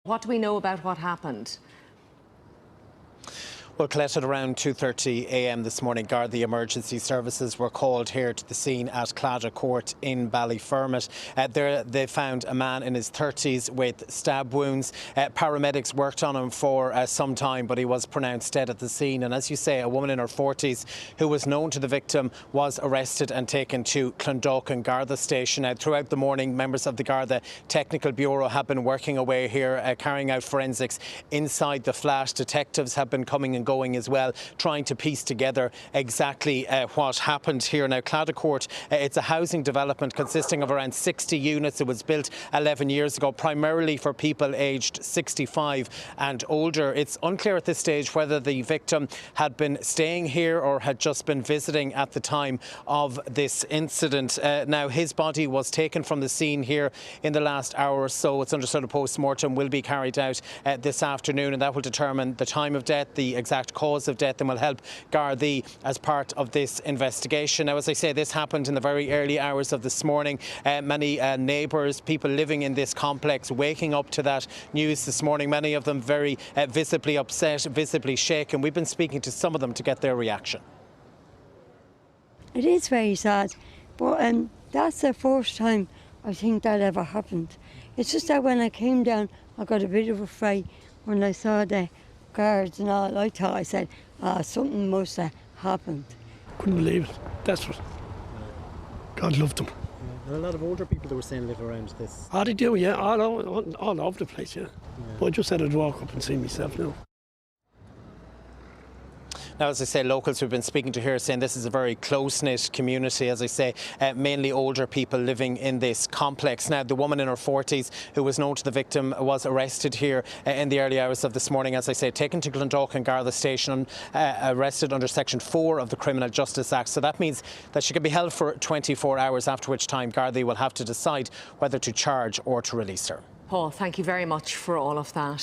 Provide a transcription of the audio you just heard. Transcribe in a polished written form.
What do we know about what happened? Well, Colette, at around 2:30 a.m. this morning, Garda emergency services were called here to the scene at Claddagh Court in Ballyfermot. There they found a man in his 30s with stab wounds. Paramedics worked on him for some time, but he was pronounced dead at the scene. And as you say, a woman in her 40s who was known to the victim was arrested and taken to Clondalkin Garda station. Throughout the morning, members of the Garda Technical Bureau have been working away here, carrying out forensics inside the flat. Detectives have been coming and going as well, trying to piece together exactly what happened here. Now, Claddagh Court, it's a housing development consisting of around 60 units. It was built 11 years ago, primarily for people aged 65 and older. It's unclear at this stage whether the victim had been staying here or had just been visiting at the time of this incident. Now, his body was taken from the scene here in the last hour or so. It's understood a post-mortem will be carried out this afternoon, and that will determine the time of death, the exact cause of death, and will help Gardaí as part of this investigation. Now, as I say, this happened in the very early hours of this morning. Many neighbours, people living in this complex, waking up to that news this morning. Many of them very visibly upset, visibly shaken. We've been speaking to some of them to get their reaction. It is very sad, but that's the first time I think that ever happened. It's just that when I came down, I got a bit of a fright when I saw the guards and all. I said, something must have happened. Couldn't believe it. That's what. God loved them. And a lot of older people that were saying live around this. Oh, they do, yeah. All over the place, yeah. But I just said I'd walk up and see myself now. Now, as I say, locals who've been speaking to here are saying this is a very close-knit community, as I say, mainly older people living in this complex. Now, the woman in her 40s who was known to the victim was arrested here in the early hours of this morning, as I say, taken to Clondalkin Garda station, arrested under Section 4 of the Criminal Justice Act. So that means that she can be held for 24 hours, after which time Garda will have to decide whether to charge or to release her. Paul, thank you very much for all of that.